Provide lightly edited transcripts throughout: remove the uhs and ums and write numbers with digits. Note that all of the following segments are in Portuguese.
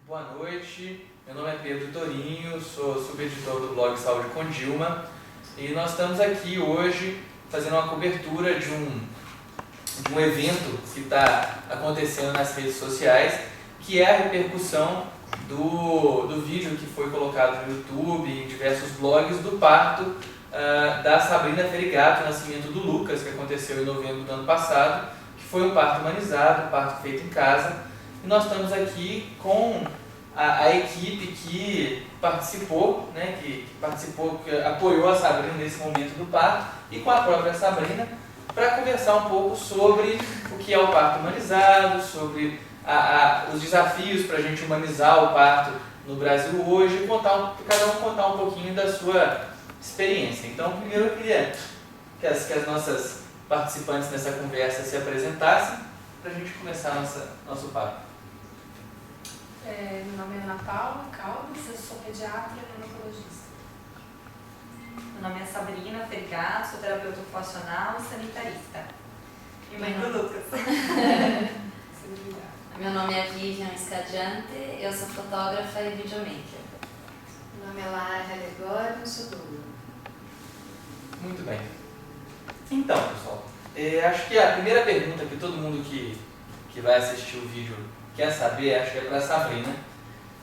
Boa noite, meu nome é Pedro Torinho, sou subeditor do blog Saúde com Dilma e nós estamos aqui hoje fazendo uma cobertura de um evento que está acontecendo nas redes sociais, que é a repercussão do vídeo que foi colocado no YouTube e em diversos blogs do parto da Sabrina Ferigato, o nascimento do Lucas, que aconteceu em novembro do ano passado, que foi um parto humanizado, um parto feito em casa. E nós estamos aqui com a equipe que participou, que apoiou a Sabrina nesse momento do parto, e com a própria Sabrina, para conversar um pouco sobre o que é o parto humanizado, sobre os desafios para a gente humanizar o parto no Brasil hoje, e cada um contar um pouquinho da sua experiência. Então, primeiro eu queria que as nossas participantes nessa conversa se apresentassem, para a gente começar nosso papo. Meu nome é Ana Paula Caldas, eu sou pediatra e neonatologista. Meu nome é Sabrina Ferigato, sou terapeuta ocupacional e sanitarista. E mãe do Lucas. Meu nome é Vivian Scadiante, eu sou fotógrafa e videomaker. Meu nome é Lara Alegório, sou doula. Muito bem. Então, pessoal, acho que a primeira pergunta que todo mundo que vai assistir o vídeo quer saber, acho que é para a Sabrina,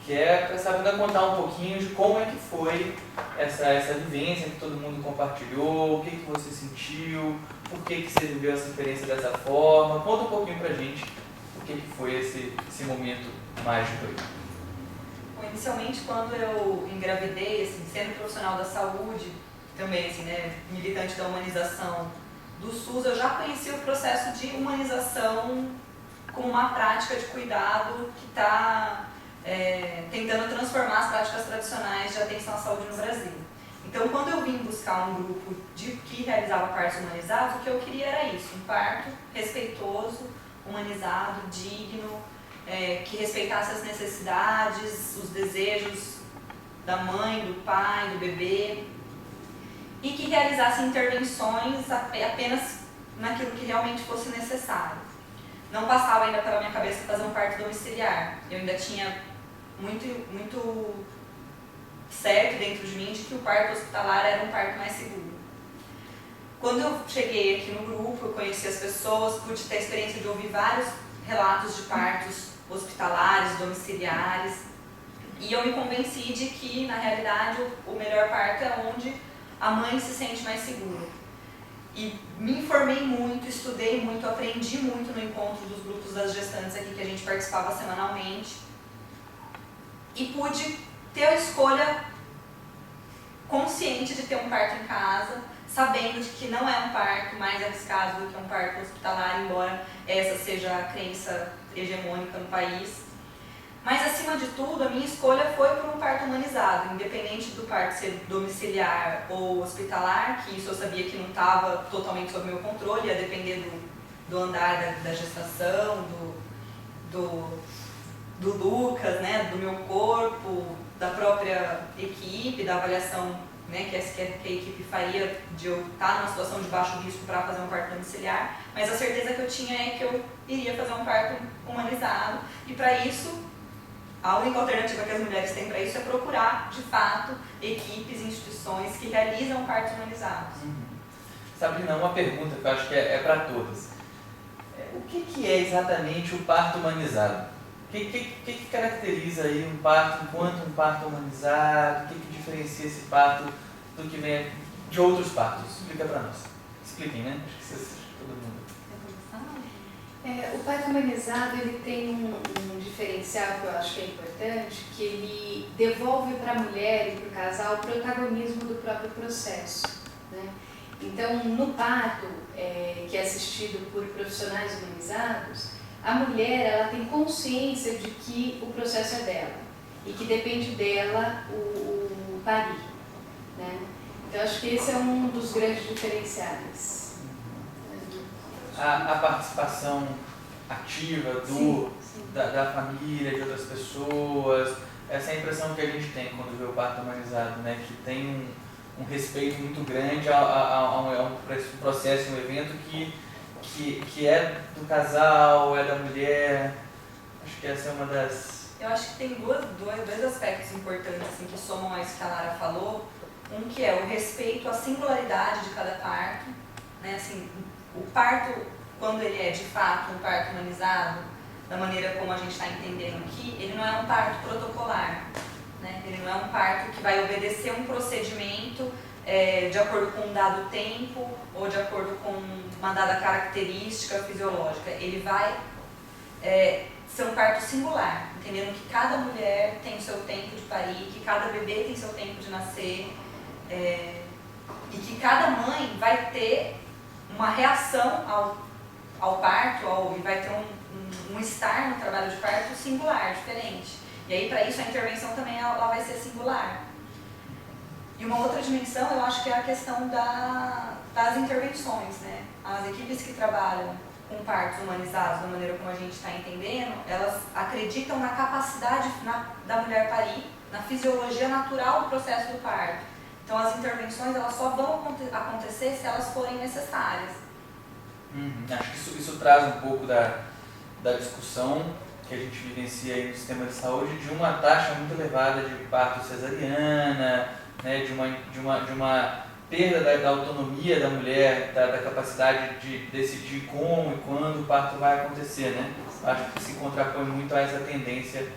que é para a Sabrina contar um pouquinho de como é que foi essa vivência que todo mundo compartilhou, o que você sentiu, por que você viveu essa experiência dessa forma. Conta um pouquinho para a gente o que foi esse momento mágico aí. Bom, inicialmente, quando eu engravidei, assim, sendo profissional da saúde, também assim, militante da humanização do SUS, eu já conheci o processo de humanização como uma prática de cuidado que está tentando transformar as práticas tradicionais de atenção à saúde no Brasil. Então, quando eu vim buscar um grupo que realizava partos humanizados, o que eu queria era isso, um parto respeitoso, humanizado, digno, que respeitasse as necessidades, os desejos da mãe, do pai, do bebê, e que realizasse intervenções apenas naquilo que realmente fosse necessário. Não passava ainda pela minha cabeça fazer um parto domiciliar. Eu ainda tinha muito certo dentro de mim de que o parto hospitalar era um parto mais seguro. Quando eu cheguei aqui no grupo, eu conheci as pessoas, pude ter a experiência de ouvir vários relatos de partos hospitalares, domiciliares, e eu me convenci de que, na realidade, o melhor parto é onde a mãe se sente mais segura. E me informei muito, estudei muito, aprendi muito no encontro dos grupos das gestantes aqui que a gente participava semanalmente. E pude ter a escolha consciente de ter um parto em casa, sabendo de que não é um parto mais arriscado do que um parto hospitalar, embora essa seja a crença hegemônica no país. Mas, acima de tudo, a minha escolha foi por um parto humanizado, independente do parto ser domiciliar ou hospitalar, que isso eu sabia que não estava totalmente sob meu controle, ia depender do andar da gestação, do Lucas, do meu corpo, da própria equipe, da avaliação que a equipe faria de eu estar numa situação de baixo risco para fazer um parto domiciliar, mas a certeza que eu tinha é que eu iria fazer um parto humanizado, e para isso a única alternativa que as mulheres têm para isso é procurar, de fato, equipes, instituições que realizam partos humanizados. Sabrina, uma pergunta que eu acho que é para todas. O que é exatamente o parto humanizado? O que caracteriza aí um parto enquanto um parto humanizado? O que diferencia esse parto do que vem de outros partos? Explica para nós. Expliquem, né? Acho que todo mundo. O parto humanizado ele tem um diferencial que eu acho que é importante, que ele devolve para a mulher e para o casal o protagonismo do próprio processo, né? Então, no parto, que é assistido por profissionais humanizados, a mulher ela tem consciência de que o processo é dela e que depende dela o parir, né? Então, acho que esse é um dos grandes diferenciais. A participação ativa da família, de outras pessoas, essa é a impressão que a gente tem quando vê o parto humanizado, né? Que tem um respeito muito grande a um processo, um evento que é do casal, é da mulher. Acho que essa é uma das Eu acho que tem dois aspectos importantes assim, que somam a isso que a Lara falou. Um que é o respeito à singularidade de cada parto, né? Assim, o parto, quando ele é de fato um parto humanizado, da maneira como a gente está entendendo aqui, ele não é um parto protocolar, né? Ele não é um parto que vai obedecer um procedimento de acordo com um dado tempo ou de acordo com uma dada característica fisiológica. Ele vai ser um parto singular, entendendo que cada mulher tem o seu tempo de parir, que cada bebê tem seu tempo de nascer, e que cada mãe vai ter uma reação ao parto, e vai ter um estar no trabalho de parto singular, diferente. E aí, para isso, a intervenção também ela vai ser singular. E uma outra dimensão, eu acho que é a questão das intervenções, né? As equipes que trabalham com partos humanizados, da maneira como a gente está entendendo, elas acreditam na capacidade da mulher parir, na fisiologia natural do processo do parto. Então, as intervenções elas só vão acontecer se elas forem necessárias. Acho que isso traz um pouco da discussão que a gente vivencia aí no sistema de saúde de uma taxa muito elevada de parto cesariana, né, de uma perda da autonomia da mulher, da capacidade de decidir como e quando o parto vai acontecer, né? Acho que se contrapõe muito a essa tendência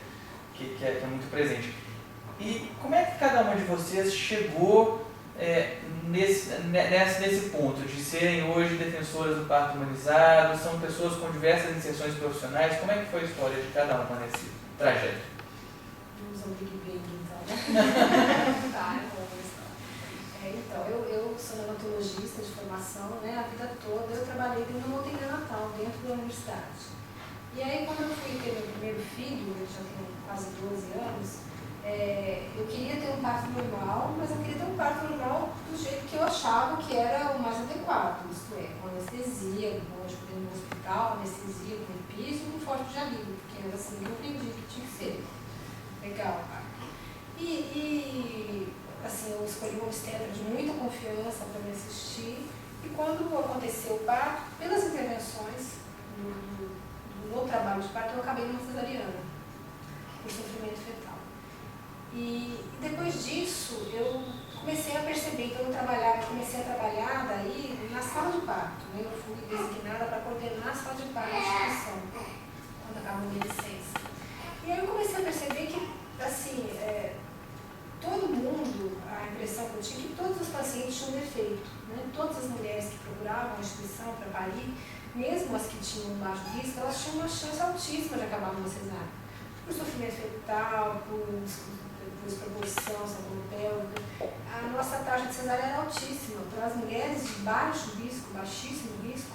que é muito presente. E como é que cada uma de vocês chegou nesse ponto de serem hoje defensoras do parto humanizado? São pessoas com diversas inserções profissionais. Como é que foi a história de cada uma nesse trajeto? Vamos ao Big Bang, então. Tá, então, eu sou neonatologista de formação, né? A vida toda eu trabalhei dentro da UTI neonatal, dentro da universidade. E aí, quando eu fui ter meu primeiro filho, eu já tenho quase 12 anos, eu queria ter um parto normal, mas eu queria ter um parto normal do jeito que eu achava que era o mais adequado, isto é, com anestesia, lógico, dentro do hospital, anestesia, com piso e um forte de alívio, porque era assim que eu aprendi que tinha que ser. Legal, parto. Assim, eu escolhi uma obstetra de muita confiança para me assistir, e quando aconteceu o parto, pelas intervenções no trabalho de parto, eu acabei numa cesariana, por sofrimento fetal. E depois disso, eu comecei a perceber que comecei a trabalhar daí na sala de parto, né? Eu fui designada para coordenar a sala de parto da instituição, quando acabou a minha licença. E aí eu comecei a perceber que, assim, todo mundo, a impressão que eu tinha é que todos os pacientes tinham defeito, né? Todas as mulheres que procuravam a instituição para parir, mesmo as que tinham baixo risco, elas tinham uma chance altíssima de acabar numa cesárea. Por sofrimento fetal, por desproporção, saúde pélvica. A nossa taxa de cesárea era altíssima. Para as mulheres de baixo risco, baixíssimo risco,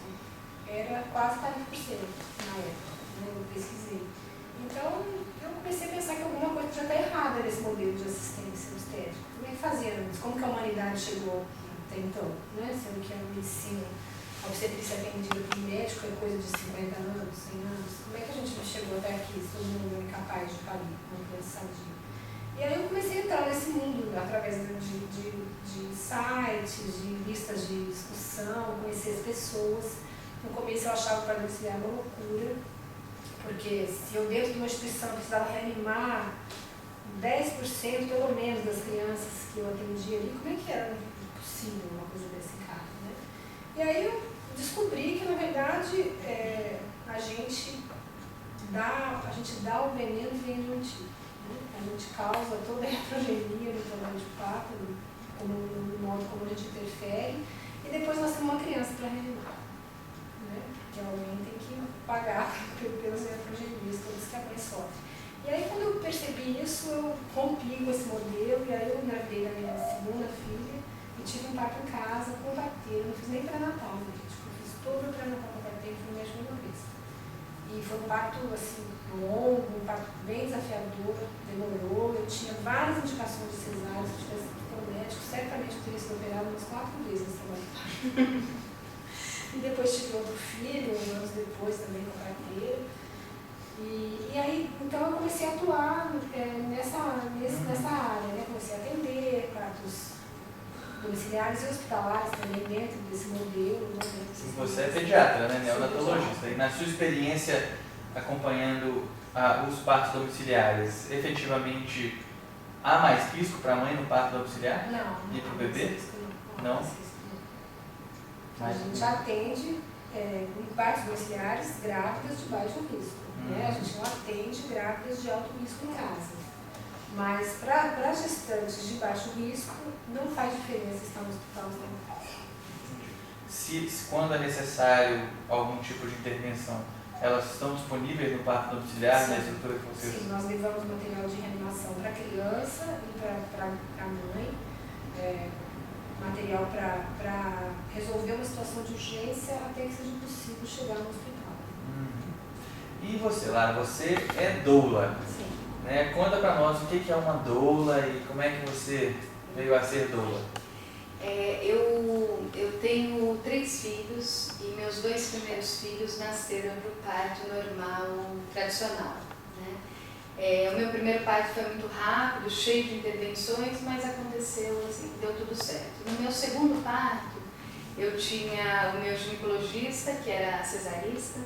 era quase 40% na época, né? Eu pesquisei. Então, eu comecei a pensar que alguma coisa já está errada nesse modelo de assistência obstétrica. Como é que fazia antes? Como que a humanidade chegou até então? Né? Sendo que a medicina, a obstetrícia atendida por médico é coisa de 50 anos, 100 anos. Como é que a gente chegou até aqui, se todo mundo é incapaz de parir, não pode sadia? E aí eu comecei a entrar nesse mundo através de sites, de listas de discussão, conhecer as pessoas. No começo eu achava o parto auxiliar uma loucura, porque se eu dentro de uma instituição precisava reanimar 10% pelo menos das crianças que eu atendia ali, como é que era possível uma coisa desse cara, né? E aí eu descobri que na verdade a gente dá o veneno e vende o antigo. A gente causa toda a heterogeneia no trabalho de parto, no modo como a gente interfere, e depois nós temos uma criança para reanimar, né? Porque alguém tem que pagar pelas heterogenias todas que a mãe sofre. E aí, quando eu percebi isso, eu rompi com esse modelo, e aí eu engravidei da minha segunda filha e tive um parto em casa com parteira. Não fiz nem pré-natal, né, gente? Eu fiz todo o pré-natal com parteira, foi minha segunda vez. E foi um parto, assim, longo, um parto bem desafiador, demorou. Eu tinha várias indicações de cesárea, se eu tivesse ido para o médico, certamente eu teria sido operada umas 4 vezes nesse trabalho. E depois tive outro filho, anos depois também com parteira. E aí, então eu comecei a atuar nessa área, né? Comecei a atender partos domiciliares e hospitalares também dentro desse modelo. Você é pediatra, né? Neonatologista. E na sua experiência acompanhando os partos domiciliares, efetivamente há mais risco para a mãe no parto domiciliar? Não. E para o bebê? Não? A gente atende em partos domiciliares grávidas de baixo risco. Né? A gente não atende grávidas de alto risco em casa. Mas para gestantes de baixo risco, não faz diferença se estão no hospital ou estão em casa. Quando é necessário algum tipo de intervenção, elas estão disponíveis no parto domiciliar, na estrutura que vocês... Sim, nós levamos material de reanimação para a criança e para a mãe, material para resolver uma situação de urgência até que seja possível chegar no hospital. E você, Lara, você é doula. Sim. Né? Conta para nós o que é uma doula e como é que você veio a ser doula. Eu tenho 3 filhos e meus 2 primeiros filhos nasceram do parto normal tradicional. Né? O meu primeiro parto foi muito rápido, cheio de intervenções, mas aconteceu assim, deu tudo certo. No meu segundo parto, eu tinha o meu ginecologista, que era cesarista,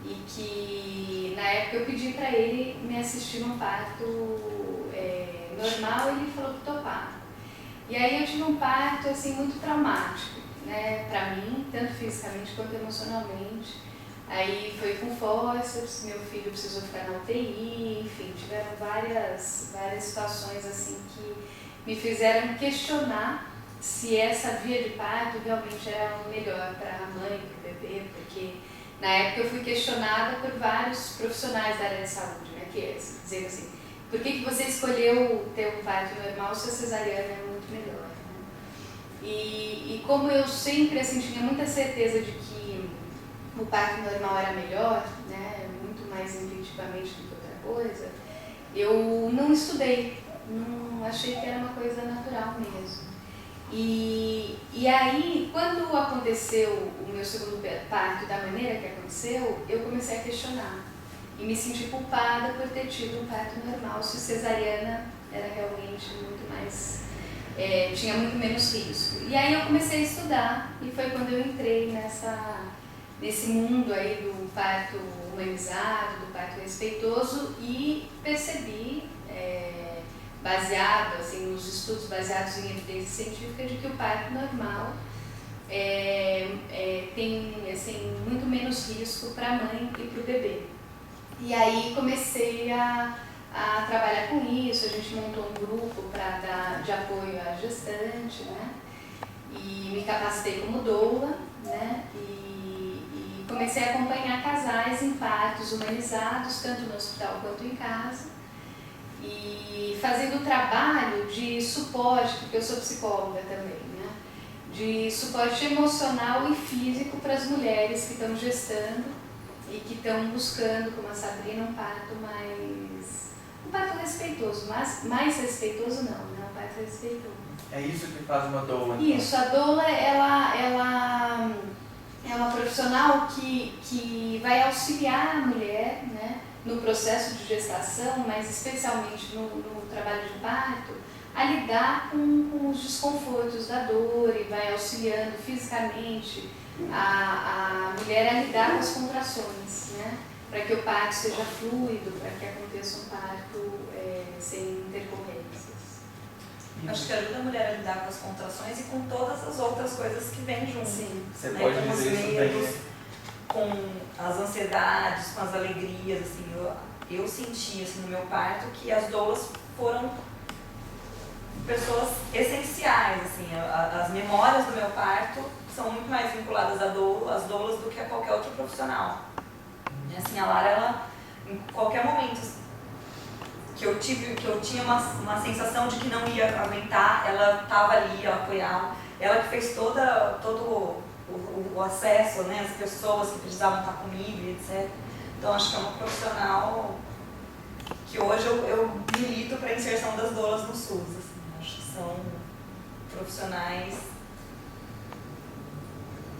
e que na época eu pedi para ele me assistir num parto normal e ele falou que topava. E aí eu tive um parto assim, muito traumático, né, para mim, tanto fisicamente quanto emocionalmente. Aí foi com fórceps, meu filho precisou ficar na UTI, enfim, tiveram várias situações assim que me fizeram questionar se essa via de parto realmente era o melhor para a mãe, para o bebê, porque na época eu fui questionada por vários profissionais da área de saúde, né, que dizendo assim, por que você escolheu ter um parto normal se a cesariana é muito melhor? Né? E como eu sempre assim, tinha muita certeza de que o parto normal era melhor, né, muito mais intuitivamente do que outra coisa, eu não estudei, não achei que era uma coisa natural mesmo. E aí, quando aconteceu o meu segundo parto da maneira que aconteceu, eu comecei a questionar e me senti culpada por ter tido um parto normal, se cesariana era realmente muito mais, tinha muito menos risco. E aí eu comecei a estudar e foi quando eu entrei nesse mundo aí do parto humanizado, do parto respeitoso e percebi, baseado assim, nos estudos baseados em evidência científica, de que o parto normal tem assim, muito menos risco para a mãe e para o bebê. E aí comecei a trabalhar com isso, a gente montou um grupo para dar de apoio à gestante, né? E me capacitei como doula, né? E comecei a acompanhar casais em partos humanizados, tanto no hospital quanto em casa, e fazendo trabalho de suporte, porque eu sou psicóloga também, né? De suporte emocional e físico para as mulheres que estão gestando e que estão buscando, como a Sabrina, um parto respeitoso, mas mais respeitoso não, né? Um parto respeitoso. É isso que faz uma doula? Então. Isso, a doula, ela é uma profissional que vai auxiliar a mulher, né, no processo de gestação, mas especialmente no trabalho de parto, a lidar com os desconfortos da dor e vai auxiliando fisicamente a mulher a lidar com as contrações, né? Para que o parto seja fluido, para que aconteça um parto sem intercorrências. Acho que ajuda a mulher a lidar com as contrações e com todas as outras coisas que vêm junto. Sim. Você né? pode Com dizer os isso medos, bem. com as ansiedades, com as alegrias. Assim, eu senti assim, no meu parto que as doulas foram pessoas essenciais. Assim, as memórias do meu parto são muito mais vinculadas às doulas do que a qualquer outro profissional. E, assim, a Lara, ela, em qualquer momento que eu tinha uma sensação de que não ia aguentar, ela estava ali, ela apoiava. Ela que fez todo o acesso, né, as pessoas que precisavam estar comigo, etc. Então, acho que é uma profissional que hoje eu milito para a inserção das doulas no SUS. Assim. Acho que são profissionais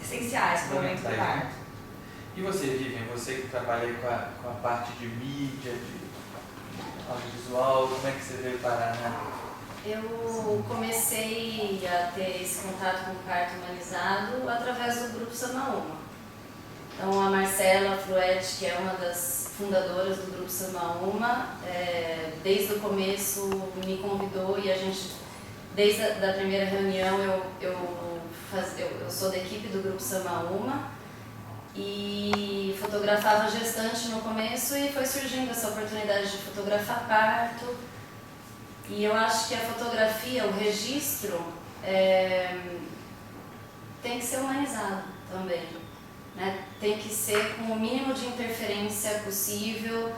essenciais para o momento do parto. E você, Vivian, você que trabalha com a parte de mídia, de audiovisual, como é que você veio parar, né? Eu comecei a ter esse contato com o parto humanizado através do grupo Samaúma. Então a Marcela Fluete, que é uma das fundadoras do Grupo Samba Uma. Desde o começo me convidou e a gente, desde a primeira reunião, eu sou da equipe do Grupo Samba Uma e fotografava gestante no começo e foi surgindo essa oportunidade de fotografar parto. E eu acho que a fotografia, o registro, tem que ser humanizado também, né? Tem que ser com o mínimo de interferência possível.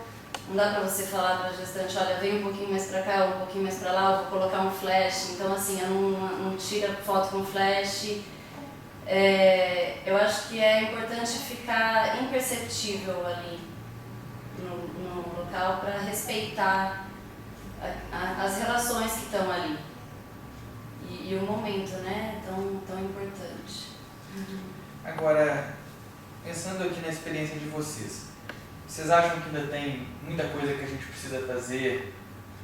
Não dá pra você falar pra gestante, olha, vem um pouquinho mais pra cá, um pouquinho mais pra lá, eu vou colocar um flash. Então, assim, eu não tiro foto com flash. Eu acho que é importante ficar imperceptível ali no local para respeitar as relações que estão ali e o momento, né, tão importante. Agora, pensando aqui na experiência de vocês acham que ainda tem muita coisa que a gente precisa fazer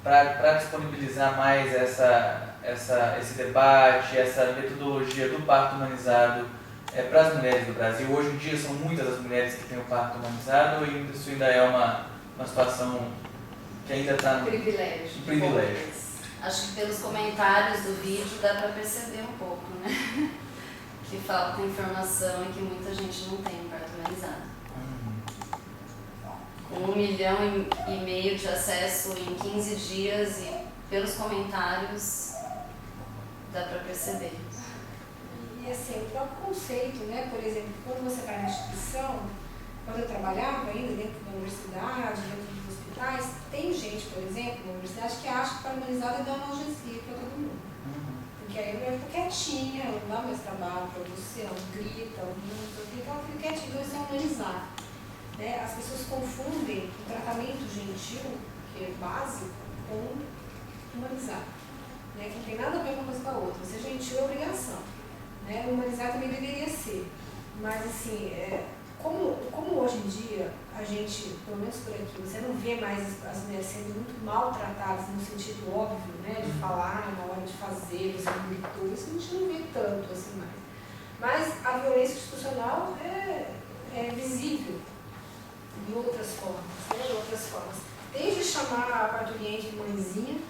para disponibilizar mais esse debate, essa metodologia do parto humanizado para as mulheres do Brasil? Hoje em dia são muitas as mulheres que têm o parto humanizado e isso ainda é uma situação que ainda está no privilégio. Acho que pelos comentários do vídeo dá para perceber um pouco, né? Que falta informação e que muita gente não tem parto humanizado. Com 1,5 milhão de acesso em 15 dias e pelos comentários dá para perceber. E assim, o próprio conceito, né? Por exemplo, quando você vai na instituição, quando eu trabalhava ainda dentro da universidade, dentro dos hospitais, tem gente, por exemplo, na universidade que acha que para humanizado é dar analgesia para todo mundo. Porque aí a mulher fica quietinha, não dá mais trabalho para você, ela não grita, então ela fica quietinha, então isso é humanizar. Né? As pessoas confundem o tratamento gentil, que é básico, com humanizar. Né? Que não tem nada a ver uma coisa com a outra. Ser gentil é obrigação. Né? Humanizar também deveria ser. Mas assim, como hoje em dia a gente, pelo menos por aqui, você não vê mais as mulheres sendo muito maltratadas no sentido óbvio, né? De falar na hora de fazer, você não gritou, isso a gente não vê tanto assim mais. Mas a violência institucional é visível de outras formas, né? De outras formas. Desde chamar a parturiente de mãezinha,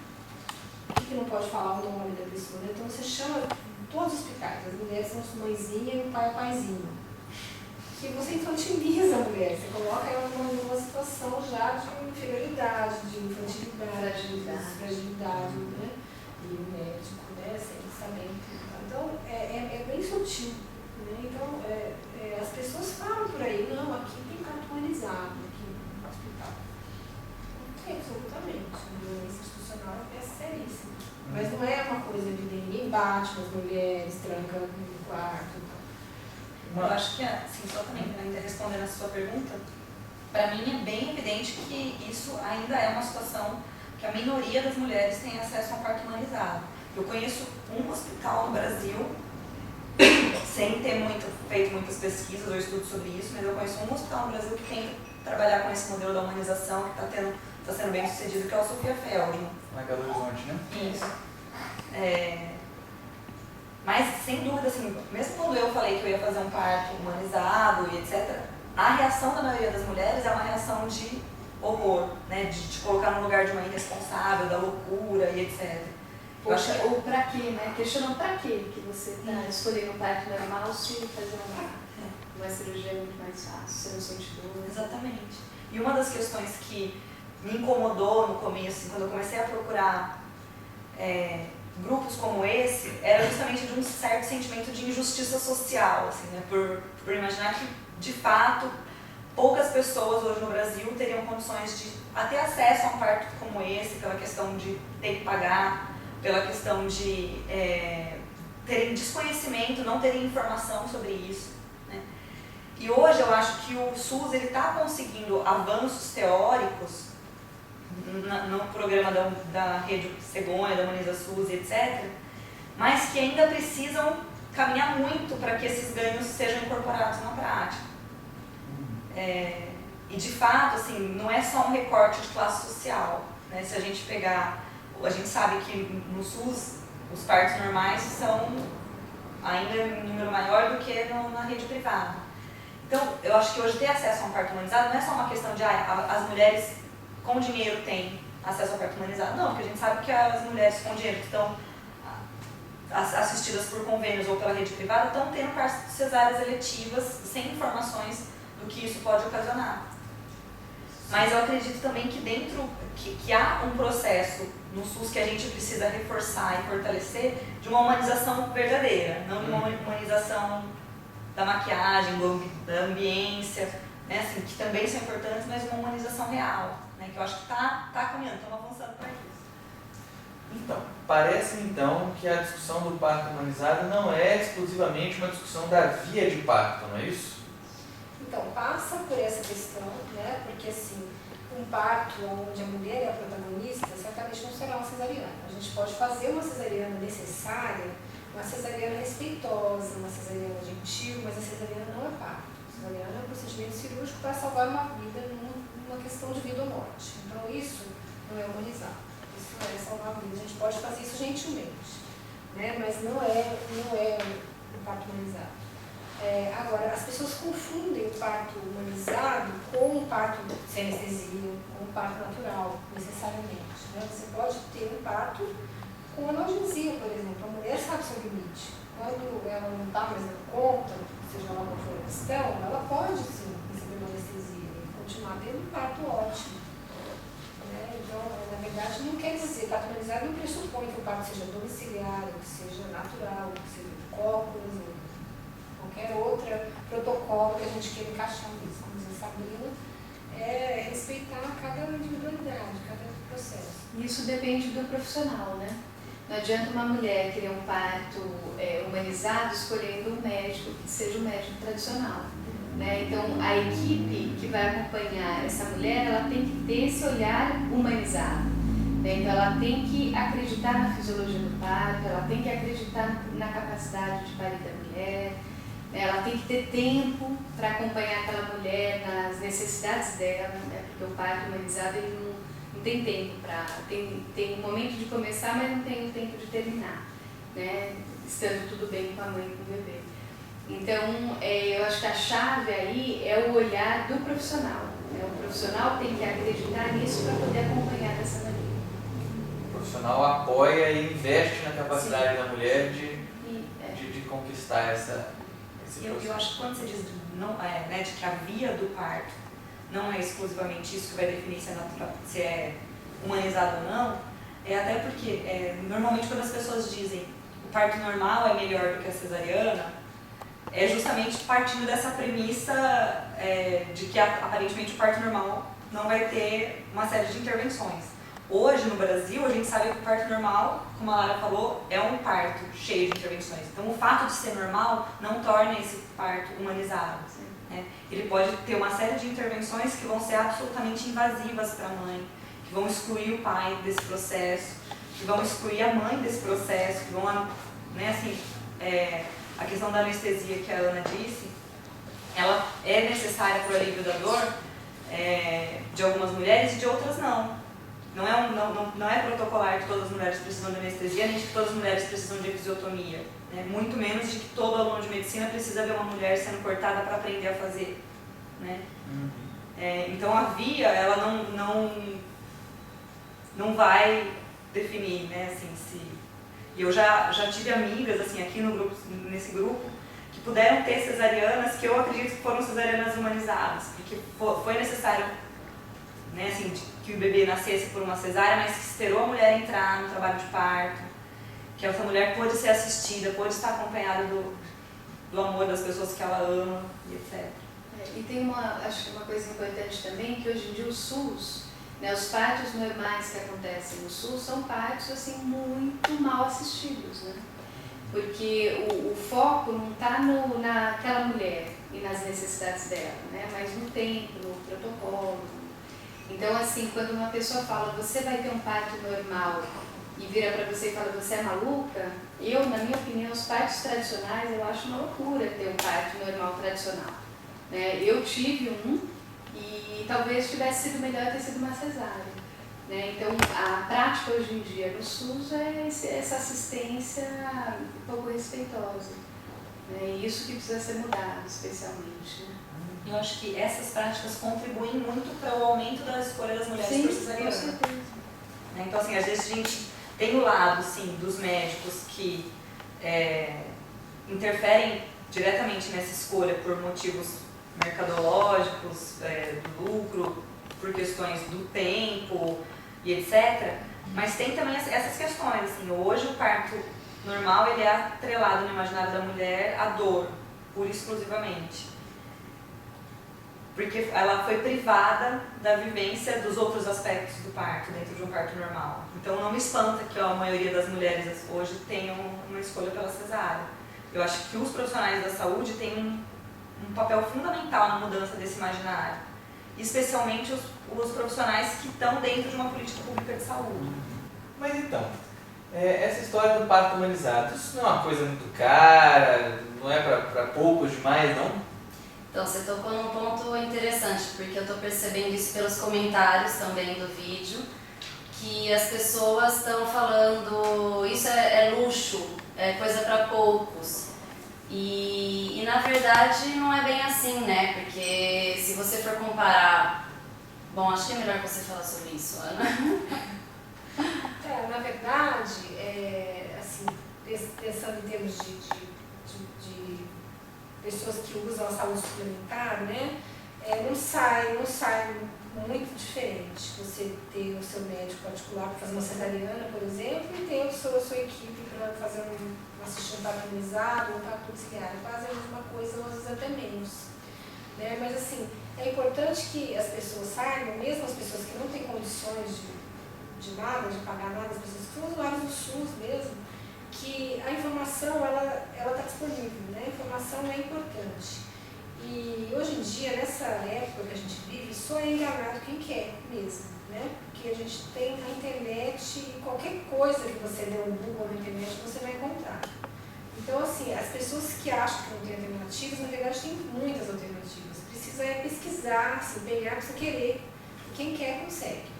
que não pode falar o nome da pessoa, né? Então você chama todos os hospitais, as mulheres são mãezinha e o pai é paizinho. Que você infantiliza a mulher, você coloca ela numa situação já de inferioridade, de infantilidade, fragilidade, né? E o médico, né, sem saber. Então, é bem sutil, né? Então, as pessoas falam por aí, não, aqui tem parto humanizado, aqui no hospital. Não tem, absolutamente. A violência institucional é seríssima. Mas não é uma coisa evidente, ninguém bate nas mulheres, tranca no quarto. Eu acho que, assim, só também ainda respondendo a sua pergunta, para mim é bem evidente que isso ainda é uma situação que a minoria das mulheres tem acesso a um parto humanizado. Eu conheço um hospital no Brasil, sem ter feito muitas pesquisas ou estudos sobre isso, mas eu conheço um hospital no Brasil que tenta trabalhar com esse modelo da humanização, que está sendo bem sucedido, que é o Sofia Feldman. Lá em Belo Horizonte, né? Isso. Mas, sem dúvida, assim, mesmo quando eu falei que eu ia fazer um parto humanizado e etc., a reação da maioria das mulheres é uma reação de horror, né? De te colocar no lugar de uma irresponsável, da loucura e etc. Ou pra quê, né? Questionando pra quê que você está escolhendo um parto normal se fazer uma cirurgia muito mais fácil, você não sente dor. Exatamente. E uma das questões que me incomodou no começo, quando eu comecei a procurar grupos como esse, era justamente de um certo sentimento de injustiça social, assim, né? Por imaginar que, de fato, poucas pessoas hoje no Brasil teriam condições de ter acesso a um parto como esse, pela questão de ter que pagar, pela questão de terem desconhecimento, não terem informação sobre isso, né? E hoje eu acho que o SUS está conseguindo avanços teóricos no programa da rede Cegonha, da Humaniza SUS, etc., mas que ainda precisam caminhar muito para que esses ganhos sejam incorporados na prática. E de fato, assim, não é só um recorte de classe social, né? Se a gente pegar, a gente sabe que no SUS os partos normais são ainda em número maior do que na rede privada. Então, eu acho que hoje ter acesso a um parto humanizado não é só uma questão de as mulheres com dinheiro têm acesso ao parto humanizado. Não, porque a gente sabe que as mulheres com dinheiro que estão assistidas por convênios ou pela rede privada estão tendo partos cesáreas eletivas sem informações do que isso pode ocasionar. Mas eu acredito também que dentro, que há um processo no SUS que a gente precisa reforçar e fortalecer de uma humanização verdadeira, não de uma humanização da maquiagem, da ambiência, né, assim, que também são importantes, mas uma humanização real, né, que eu acho que está caminhando, estamos avançando para isso. Então, parece então que a discussão do parto humanizado não é exclusivamente uma discussão da via de parto, não é isso? Então, passa por essa questão, né? Porque assim, um parto onde a mulher é a protagonista, certamente não será uma cesariana. A gente pode fazer uma cesariana necessária, uma cesariana respeitosa, uma cesariana gentil, mas a cesariana não é parto. A cesariana é um procedimento cirúrgico para salvar uma vida numa questão de vida ou morte. Então, isso não é humanizado. Isso não é salvar a vida. A gente pode fazer isso gentilmente, né? Mas não é um parto humanizado. Agora, as pessoas confundem o parto humanizado com o parto sem anestesia, com o parto natural, necessariamente, né? Você pode ter um parto com analgesia, por exemplo. A mulher sabe seu limite. Quando ela não está mais dando conta, seja lá qual for a questão, ela pode sim receber uma anestesia e continuar tendo um parto ótimo, né? Então, na verdade, não quer dizer, parto humanizado não pressupõe que o parto seja domiciliar, que seja natural, que seja de cócoras, ou qualquer outro protocolo que a gente queira encaixar nisso. Como diz a Sabrina, é respeitar cada individualidade, cada processo. Isso depende do profissional, né? Não adianta uma mulher querer um parto humanizado escolhendo um médico que seja um médico tradicional, né? Então, a equipe que vai acompanhar essa mulher, ela tem que ter esse olhar humanizado, né? Então, ela tem que acreditar na fisiologia do parto, ela tem que acreditar na capacidade de parir da mulher, ela tem que ter tempo para acompanhar aquela mulher nas necessidades dela, né? Porque o parto humanizado ele não tem tempo tem um momento de começar, mas não tem o tempo de terminar, né? Estando tudo bem com a mãe e com o bebê. Então, eu acho que a chave aí é o olhar do profissional, né? O profissional tem que acreditar nisso para poder acompanhar dessa maneira. O profissional apoia e investe na capacidade Sim. da mulher de conquistar esse processo. Eu acho que quando você diz né, de que a via do parto não é exclusivamente isso que vai definir se é humanizado ou não, até porque normalmente quando as pessoas dizem o parto normal é melhor do que a cesariana, é justamente partindo dessa premissa de que aparentemente o parto normal não vai ter uma série de intervenções. Hoje no Brasil a gente sabe que o parto normal, como a Lara falou, é um parto cheio de intervenções. Então o fato de ser normal não torna esse parto humanizado. Né? Ele pode ter uma série de intervenções que vão ser absolutamente invasivas para a mãe, que vão excluir o pai desse processo, que vão excluir a mãe desse processo, que vão, né, assim, a questão da anestesia que a Ana disse, ela é necessária para o alívio da dor de algumas mulheres e de outras não. Não é protocolar que todas as mulheres precisam de anestesia, nem de que todas as mulheres precisam de episiotomia. Né? Muito menos de que todo aluno de medicina precisa ver uma mulher sendo cortada para aprender a fazer. Né? Então a via, ela não vai definir, né, assim, E eu já tive amigas, assim, aqui nesse grupo, que puderam ter cesarianas que eu acredito que foram cesarianas humanizadas, porque foi necessário, né, assim, que o bebê nascesse por uma cesárea, mas que esperou a mulher entrar no trabalho de parto, que essa mulher pôde ser assistida, pôde estar acompanhada do amor das pessoas que ela ama, e etc. E tem acho que uma coisa importante também, que hoje em dia o SUS, né, os partos normais que acontecem no SUS são partos assim, muito mal assistidos, né? Porque o foco não está naquela mulher e nas necessidades dela, né? Mas no tempo, no protocolo. Então, assim, quando uma pessoa fala, você vai ter um parto normal e vira para você e fala, você é maluca, na minha opinião, os partos tradicionais, eu acho uma loucura ter um parto normal tradicional. Né? Eu tive um e talvez tivesse sido melhor ter sido uma cesárea. Né? Então, a prática hoje em dia no SUS é essa assistência um pouco respeitosa. É isso que precisa ser mudado, especialmente. Né? Eu acho que essas práticas contribuem muito para o aumento da escolha das mulheres por cesariana. Com certeza. Então, assim, às vezes a gente tem o lado, sim, dos médicos que interferem diretamente nessa escolha por motivos mercadológicos, do lucro, por questões do tempo e etc. Mas tem também essas questões, assim, hoje o parto normal ele é atrelado no imaginário da mulher à dor, pura e exclusivamente. Porque ela foi privada da vivência dos outros aspectos do parto, dentro de um parto normal. Então não me espanta que a maioria das mulheres hoje tenham uma escolha pela cesárea. Eu acho que os profissionais da saúde têm um papel fundamental na mudança desse imaginário. Especialmente os profissionais que estão dentro de uma política pública de saúde. Mas então, essa história do parto humanizado, isso não é uma coisa muito cara, não é para poucos demais, não? Então, você tocou num ponto interessante, porque eu estou percebendo isso pelos comentários também do vídeo, que as pessoas estão falando, isso é luxo, é coisa para poucos. E na verdade não é bem assim, né? Porque se você for comparar... Bom, acho que é melhor você falar sobre isso, Ana. Na verdade, assim, pensando em termos de pessoas que usam a saúde suplementar, né? Não sai muito diferente você ter o seu médico particular para fazer uma cesariana, por exemplo, e ter a sua equipe para fazer assistir um parto humanizado, um parto auxiliar. Quase a mesma coisa, ou às vezes até menos. Né? Mas assim, é importante que as pessoas saibam, mesmo as pessoas que não têm condições de nada, de pagar nada, as pessoas que são usuários do SUS mesmo, que a informação ela está disponível, né? A informação é importante. E hoje em dia, nessa época que a gente vive, só é enganado quem quer mesmo, né? Porque a gente tem a internet e qualquer coisa que você der um Google na internet você vai encontrar. Então, assim, as pessoas que acham que não tem alternativas, na verdade tem muitas alternativas. Precisa pesquisar, se empenhar, precisa querer. E quem quer consegue.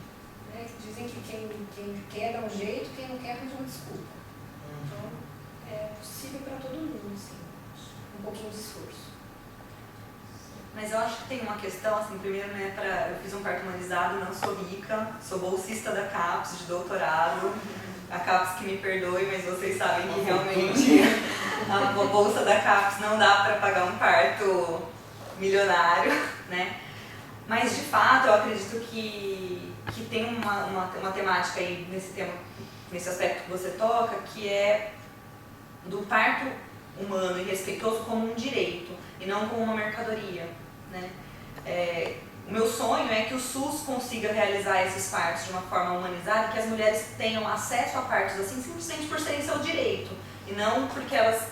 Né? Dizem que quem quer dá um jeito, quem não quer arranja uma desculpa. Então, é possível para todo mundo, assim, um pouquinho de esforço. Mas eu acho que tem uma questão, assim, primeiro, né, eu fiz um parto humanizado, não sou rica, sou bolsista da CAPES, de doutorado, a CAPES que me perdoe, mas vocês sabem que realmente a bolsa da CAPES não dá para pagar um parto milionário, né? Mas, de fato, eu acredito que tem uma temática aí nesse aspecto que você toca, que é do parto humano e respeitoso como um direito e não como uma mercadoria, né? O meu sonho é que o SUS consiga realizar esses partos de uma forma humanizada, que as mulheres tenham acesso a partos assim simplesmente por serem seu direito e não porque elas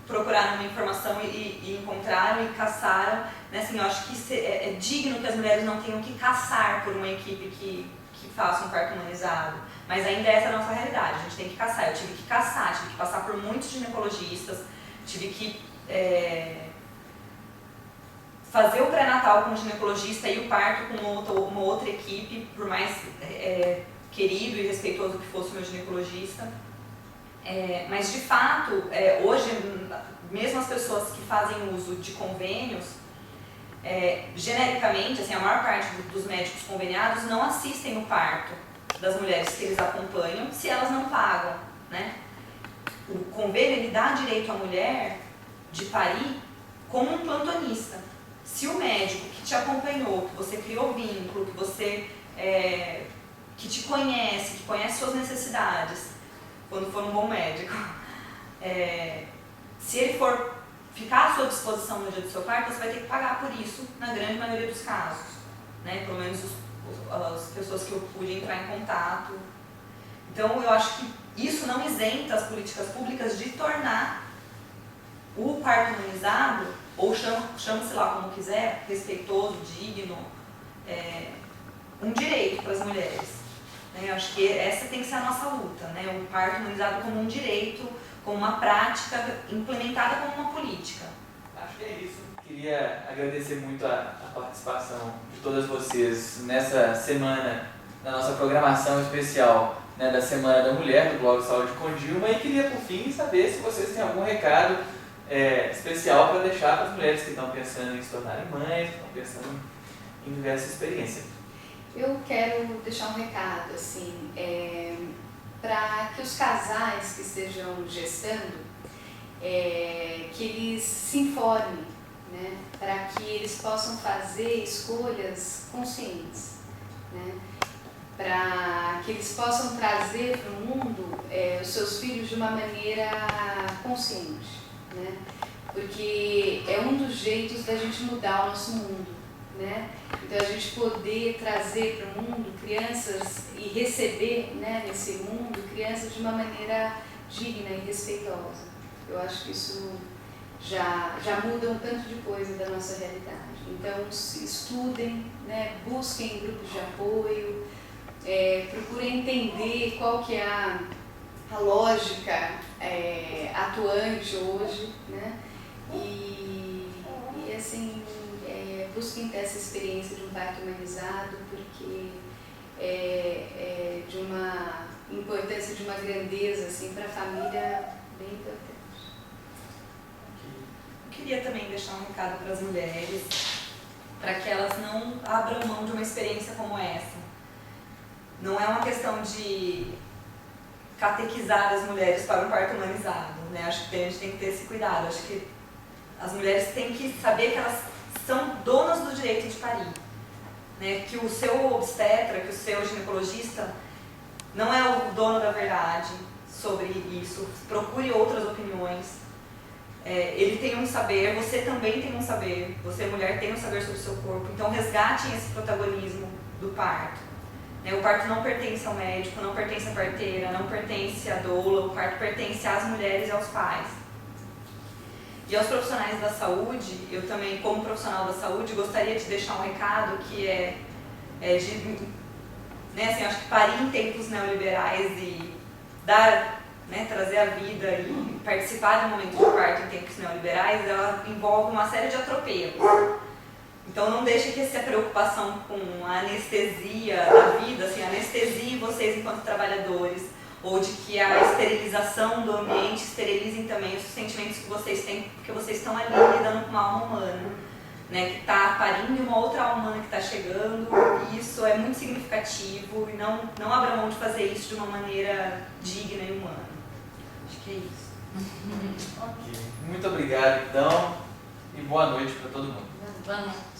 procuraram uma informação e encontraram e caçaram, né? Assim, eu acho que é digno que as mulheres não tenham que caçar por uma equipe que faça um parto humanizado, mas ainda essa é a nossa realidade, a gente tem que caçar. Eu tive que caçar, tive que passar por muitos ginecologistas, tive que fazer o pré-natal com o ginecologista e o parto com uma outra equipe, por mais querido e respeitoso que fosse o meu ginecologista. Mas de fato, hoje, mesmo as pessoas que fazem uso de convênios, genericamente, assim, a maior parte dos médicos conveniados não assistem o parto das mulheres que eles acompanham se elas não pagam, né? O convênio ele dá direito à mulher de parir como um plantonista. Se o médico que te acompanhou, que você criou vínculo, que você que te conhece, que conhece suas necessidades, quando for um bom médico, se ele for ficar à sua disposição no dia do seu parto, você vai ter que pagar por isso na grande maioria dos casos, né? Pelo menos as pessoas que eu pude entrar em contato. Então eu acho que isso não isenta as políticas públicas de tornar o parto humanizado, ou chame-se lá como quiser, respeitoso, digno, um direito para as mulheres. Né? Eu acho que essa tem que ser a nossa luta, né? O parto humanizado como um direito, como uma prática implementada como uma política. Acho que é isso. Queria agradecer muito a participação de todas vocês nessa semana, na nossa programação especial, né, da Semana da Mulher, do blog Saúde com Dilma, e queria, por fim, saber se vocês têm algum recado especial para deixar para as mulheres que estão pensando em se tornarem mães, que estão pensando em viver essa experiência. Eu quero deixar um recado, assim, para que os casais que estejam gestando, que eles se informem, né, para que eles possam fazer escolhas conscientes, né, para que eles possam trazer para o mundo os seus filhos de uma maneira consciente, né, porque é um dos jeitos da gente mudar o nosso mundo, né, então a gente poder trazer para o mundo crianças e receber, né, nesse mundo crianças de uma maneira digna e respeitosa. Eu acho que isso já muda um tanto de coisa da nossa realidade. Então, estudem, né, busquem grupos de apoio, procurem entender qual que é a lógica atuante hoje, né, e assim, busquem ter essa experiência de um parto humanizado, porque é de uma importância, de uma grandeza assim, para a família bem importante. Eu queria também deixar um recado para as mulheres, para que elas não abram mão de uma experiência como essa. Não é uma questão de catequizar as mulheres para um parto humanizado, né? Acho que a gente tem que ter esse cuidado. Acho que as mulheres têm que saber que elas são donas do direito de parir, né? Que o seu obstetra, que o seu ginecologista não é o dono da verdade sobre isso. Procure outras opiniões. Ele tem um saber, você também tem um saber, você mulher tem um saber sobre o seu corpo, então resgatem esse protagonismo do parto. O parto não pertence ao médico, não pertence à parteira, não pertence à doula, o parto pertence às mulheres e aos pais. E aos profissionais da saúde, eu também, como profissional da saúde, gostaria de deixar um recado que assim, acho que parir em tempos neoliberais e dar, né, trazer a vida e participar de um momento de parto em tempos neoliberais, ela envolve uma série de atropelos. Então não deixe que essa preocupação com a anestesia da vida, assim, anestesie vocês enquanto trabalhadores, ou de que a esterilização do ambiente esterilizem também os sentimentos que vocês têm, porque vocês estão ali lidando com uma alma humana, né, que está parindo uma outra alma humana que está chegando, e isso é muito significativo, e não abra mão de fazer isso de uma maneira digna e humana. Acho que é isso. Ok. Muito obrigado, então, e boa noite para todo mundo. Vamos.